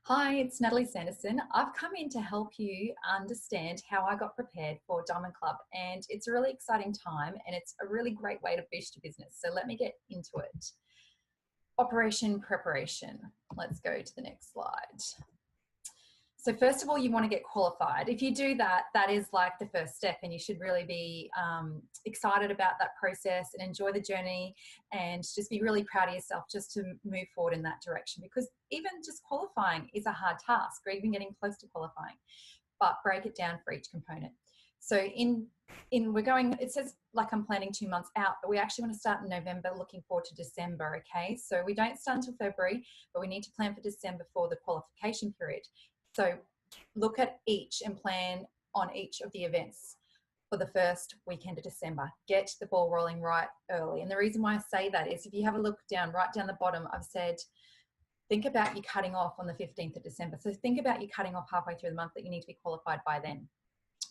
Hi, it's Natalie Sanderson. I've come in to help you understand how I got prepared for Diamond Club, and it's a really exciting time and it's a really great way to boost your business. So let me get into it. Operation preparation. Let's go to the next slide. So first of all, you want to get qualified. If you do that, that is like the first step, and you should really be excited about that process and enjoy the journey and just be really proud of yourself just to move forward in that direction, because even just qualifying is a hard task, or even getting close to qualifying, but break it down for each component. So it says like I'm planning 2 months out, but we actually want to start in November, looking forward to December, okay? So we don't start until February, but we need to plan for December for the qualification period. So look at each and plan on each of the events for the first weekend of December. Get the ball rolling right early. And the reason why I say that is if you have a look down, right down the bottom, I've said, think about you cutting off on the 15th of December. So think about you cutting off halfway through the month that you need to be qualified by then.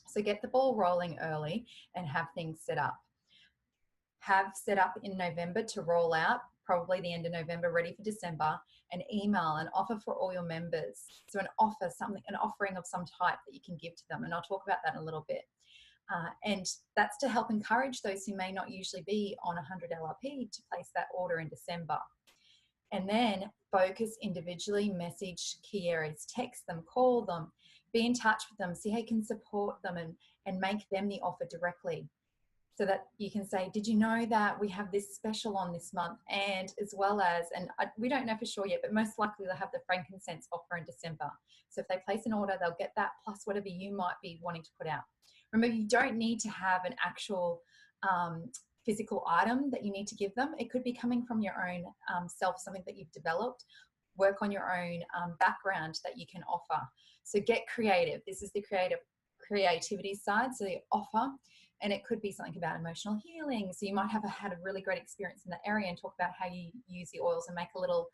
So get the ball rolling early and have things set up. Have set up in November to roll out, probably the end of November, ready for December, an email, an offer for all your members. So an offer, an offering of some type that you can give to them. And I'll talk about that in a little bit. And that's to help encourage those who may not usually be on 100 LRP to place that order in December. And then focus individually, message key areas, text them, call them, be in touch with them, see how you can support them and make them the offer directly. So that you can say, did you know that we have this special on this month? And as well as, we don't know for sure yet, but most likely they'll have the frankincense offer in December. So if they place an order, they'll get that plus whatever you might be wanting to put out. Remember, you don't need to have an actual physical item that you need to give them. It could be coming from your own self, something that you've developed. Work on your own background that you can offer. So get creative. This is the creativity side, so the offer. And it could be something about emotional healing. So you might have had a really great experience in that area and talk about how you use the oils and make a little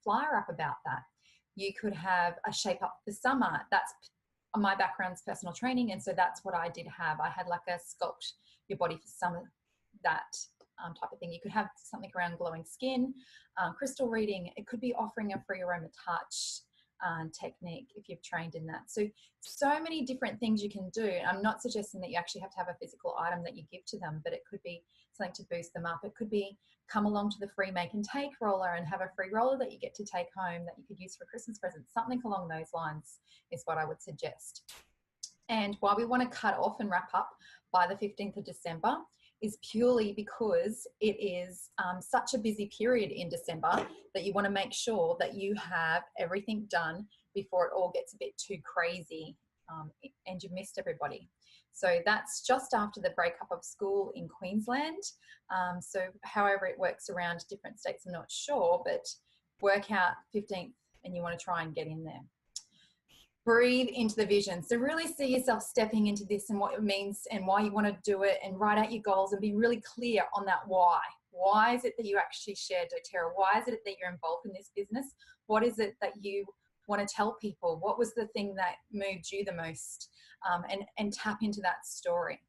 flyer up about that. You could have a shape up for summer. That's my background's personal training, and so that's what I did have. I had like a sculpt your body for summer, that type of thing. You could have something around glowing skin, crystal reading. It could be offering a free aroma touch technique if you've trained in that. So many different things you can do. I'm not suggesting that you actually have to have a physical item that you give to them, but it could be something to boost them up. It could be come along to the free make and take roller and have a free roller that you get to take home that you could use for Christmas presents. Something along those lines is what I would suggest. And why we want to cut off and wrap up by the 15th of December is purely because it is such a busy period in December that you want to make sure that you have everything done before it all gets a bit too crazy and you've missed everybody. So that's just after the breakup of school in Queensland. So however it works around different states, I'm not sure, but work out 15th and you want to try and get in there. Breathe into the vision. So really see yourself stepping into this and what it means and why you want to do it, and write out your goals and be really clear on that why. Why is it that you actually share doTERRA? Why is it that you're involved in this business? What is it that you want to tell people? What was the thing that moved you the most? And tap into that story.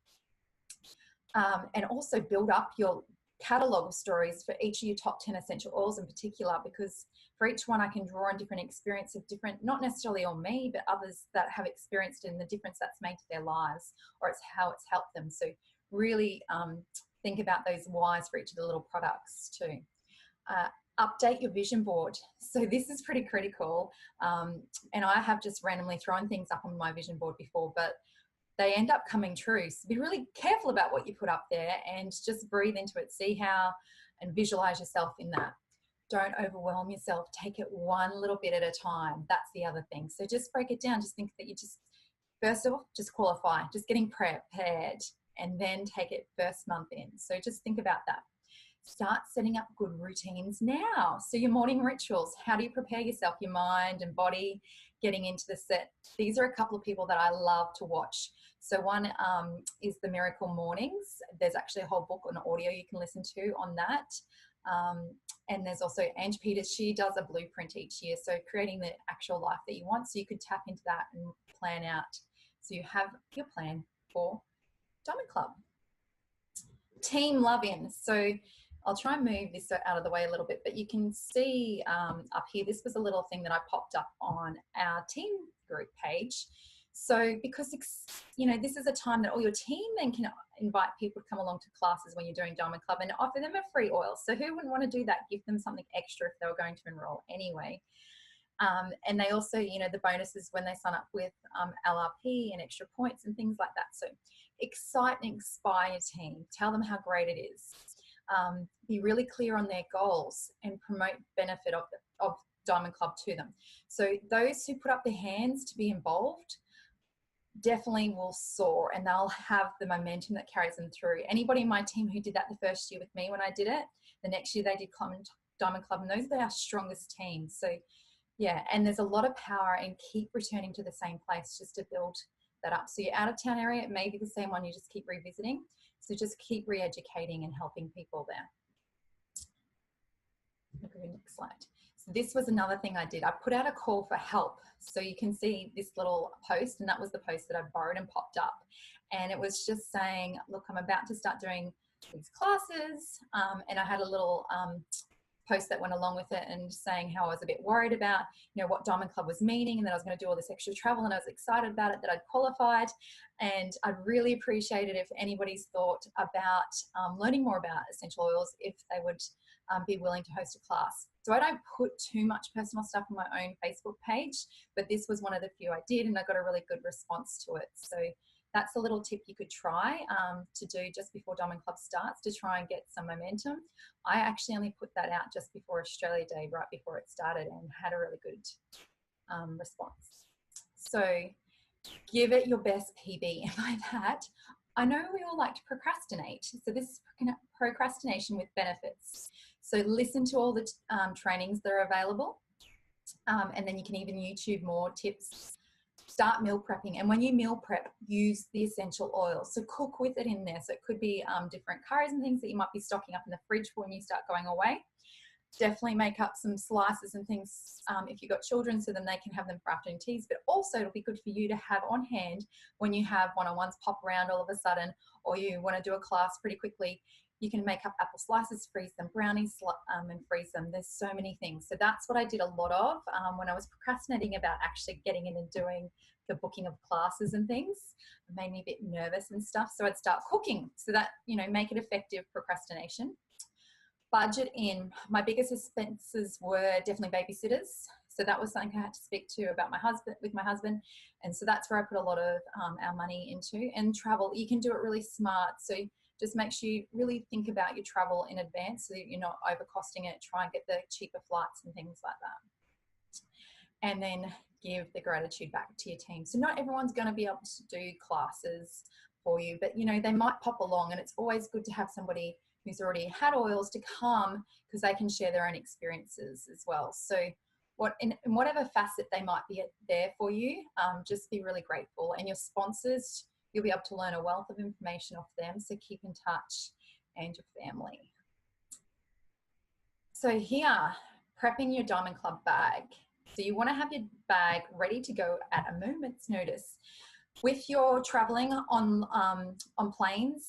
And also build up your catalog of stories for each of your top 10 essential oils in particular, because for each one I can draw on different experience of different, not necessarily on me, but others that have experienced it and the difference that's made to their lives, or it's how it's helped them. So really think about those whys for each of the little products too. Update your vision board. So this is pretty critical. And I have just randomly thrown things up on my vision board before, but they end up coming true. So be really careful about what you put up there and just breathe into it. See how and visualize yourself in that. Don't overwhelm yourself. Take it one little bit at a time. That's the other thing. So just break it down. Just think that you just, first of all, just qualify, just getting prepared, and then take it first month in. So just think about that. Start setting up good routines now. So your morning rituals, how do you prepare yourself, your mind and body, getting into the set? These are a couple of people that I love to watch. So one is the Miracle Mornings. There's actually a whole book on audio you can listen to on that. And there's also Ange Peters. She does a blueprint each year. So creating the actual life that you want. So you could tap into that and plan out. So you have your plan for Diamond Club. Team love-in. So I'll try and move this out of the way a little bit, but you can see up here, this was a little thing that I popped up on our team group page. So because, you know, this is a time that all your team then can invite people to come along to classes when you're doing Diamond Club and offer them a free oil. So who wouldn't want to do that? Give them something extra if they were going to enroll anyway. And they also, you know, the bonuses when they sign up with LRP and extra points and things like that. So excite and inspire your team. Tell them how great it is. Be really clear on their goals and promote benefit of Diamond Club to them. So those who put up their hands to be involved definitely will soar, and they'll have the momentum that carries them through. Anybody in my team who did that the first year with me when I did it, the next year they did Diamond Club, and those are our strongest teams. So yeah, and there's a lot of power in keep returning to the same place just to build that up. So your out of town area, it may be the same one, you just keep revisiting. So just keep re-educating and helping people there. I'll go to the next slide. So this was another thing I did. I put out a call for help. So you can see this little post, and that was the post that I borrowed and popped up. And it was just saying, look, I'm about to start doing these classes. And I had a little post that went along with it and saying how I was a bit worried about, you know, what Diamond Club was meaning, and that I was going to do all this extra travel, and I was excited about it, that I'd qualified. And I'd really appreciate it if anybody's thought about learning more about essential oils, if they would be willing to host a class. So I don't put too much personal stuff on my own Facebook page, but this was one of the few I did, and I got a really good response to it. So that's a little tip you could try to do just before Diamond Club starts, to try and get some momentum. I actually only put that out just before Australia Day, right before it started, and had a really good response. So give it your best PB. And by that, I know we all like to procrastinate. So this is procrastination with benefits. So listen to all the trainings that are available. And then you can even YouTube more tips. Start meal prepping, and when you meal prep, use the essential oils. So cook with it in there. So it could be different curries and things that you might be stocking up in the fridge for when you start going away. Definitely make up some slices and things if you've got children, so then they can have them for afternoon teas. But also it'll be good for you to have on hand when you have one-on-ones pop around all of a sudden, or you want to do a class pretty quickly. You can make up apple slices, freeze them, brownies, and freeze them. There's so many things. So that's what I did a lot of when I was procrastinating about actually getting in and doing the booking of classes and things. It made me a bit nervous and stuff. So I'd start cooking, so that, you know, make it effective procrastination. Budget in. My biggest expenses were definitely babysitters. So that was something I had to speak to about with my husband. And so that's where I put a lot of our money into. And travel, you can do it really smart. So just make sure you really think about your travel in advance so that you're not overcosting it. Try and get the cheaper flights and things like that. And then give the gratitude back to your team. So not everyone's going to be able to do classes for you, but, you know, they might pop along, and it's always good to have somebody who's already had oils to come, because they can share their own experiences as well. So in whatever facet they might be there for you, just be really grateful. And your sponsors, you'll be able to learn a wealth of information off them, so keep in touch, and your family. So here, prepping your Diamond Club bag. So you want to have your bag ready to go at a moment's notice. With your traveling on planes,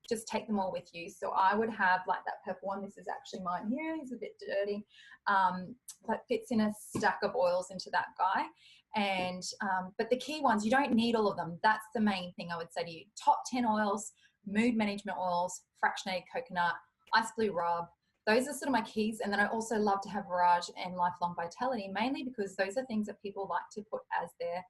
just take them all with you. So I would have like that purple one. This is actually mine here. It's a bit dirty, but fits in a stack of oils into that guy. And but the key ones, you don't need all of them. That's the main thing I would say to you. Top 10 oils, mood management oils, fractionated coconut, ice blue rub. Those are sort of my keys. And then I also love to have Raj and Lifelong Vitality, mainly because those are things that people like to put as their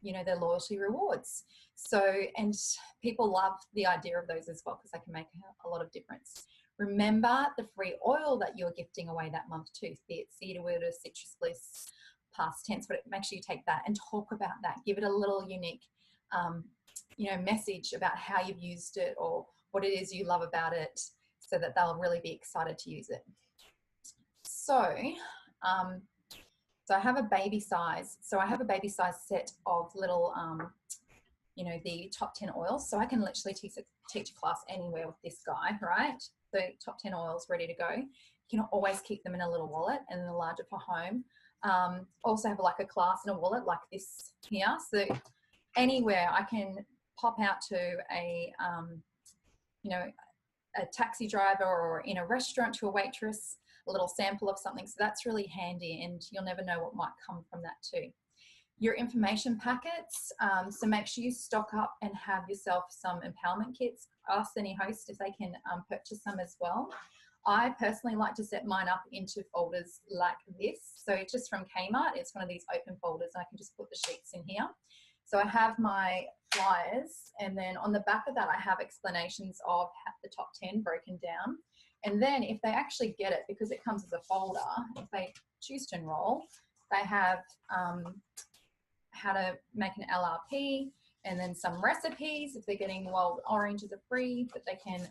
you know, their loyalty rewards. So, and people love the idea of those as well, because they can make a lot of difference. Remember the free oil that you're gifting away that month too, be it cedarwood or citrus bliss, past tense, but make sure you take that and talk about that. Give it a little unique, you know, message about how you've used it or what it is you love about it, so that they'll really be excited to use it. So, so I have a baby size. So I have a baby size set of little, you know, the top 10 oils. So I can literally teach a class anywhere with this guy, right? So top 10 oils ready to go. You can always keep them in a little wallet, and then larger for home. Also have like a class in a wallet like this here. So anywhere I can pop out to a, you know, a taxi driver or in a restaurant to a waitress, a little sample of something. So that's really handy, and you'll never know what might come from that too. Your information packets, so make sure you stock up and have yourself some empowerment kits. Ask any host if they can purchase some as well. I personally like to set mine up into folders like this. So it's just from Kmart, it's one of these open folders, and I can just put the sheets in here. So I have my flyers, and then on the back of that I have explanations of the top 10 broken down. And then if they actually get it, because it comes as a folder, if they choose to enroll, they have how to make an LRP, and then some recipes if they're getting wild oranges are free that they can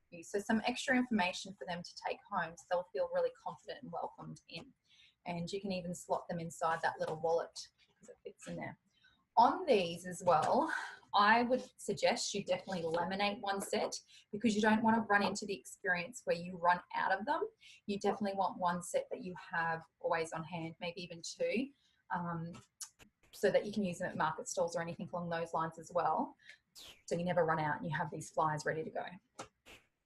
use. So some extra information for them to take home, so they'll feel really confident and welcomed in. And you can even slot them inside that little wallet because it fits in there. On these as well, I would suggest you definitely laminate one set, because you don't want to run into the experience where you run out of them. You definitely want one set that you have always on hand, maybe even two, so that you can use them at market stalls or anything along those lines as well. So you never run out and you have these flyers ready to go.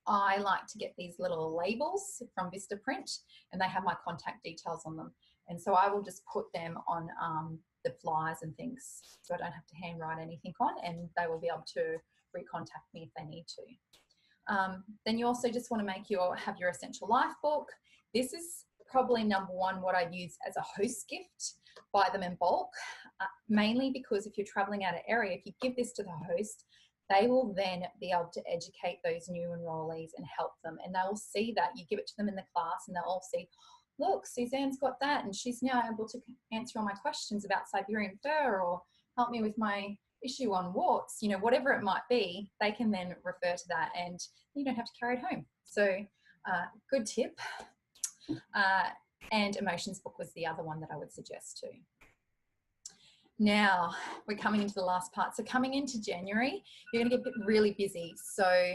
I like to get these little labels from Vistaprint, and they have my contact details on them. And so I will just put them on the flyers and things, so I don't have to handwrite anything on, and they will be able to recontact me if they need to. Then you also just want to have your essential life book. This is probably number one what I'd use as a host gift. Buy them in bulk, mainly because if you're traveling out of area, if you give this to the host, they will then be able to educate those new enrollees and help them, and they'll see that. You give it to them in the class and they'll all see, look, Suzanne's got that and she's now able to answer all my questions about Siberian fur, or help me with my issue on warts, you know, whatever it might be, they can then refer to that and you don't have to carry it home. So good tip. And emotions book was the other one that I would suggest too. Now we're coming into the last part. So coming into January, you're going to get really busy. So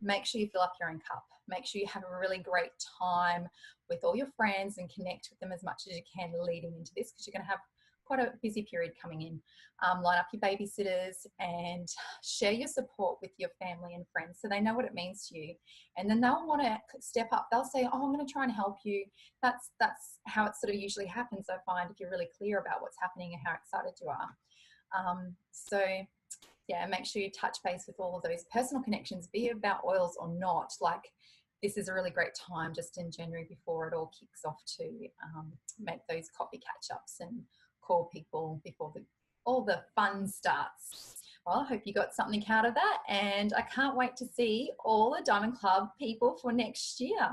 make sure you fill up your own cup. Make sure you have a really great time with all your friends and connect with them as much as you can leading into this, because you're going to have quite a busy period coming in. Line up your babysitters and share your support with your family and friends so they know what it means to you. And then they'll want to step up. They'll say, oh, I'm going to try and help you. That's how it sort of usually happens, I find, if you're really clear about what's happening and how excited you are. So yeah, make sure you touch base with all of those personal connections, be it about oils or not. Like, this is a really great time just in January before it all kicks off to make those coffee catch-ups and call people before all the fun starts. Well, I hope you got something out of that, and I can't wait to see all the Diamond Club people for next year.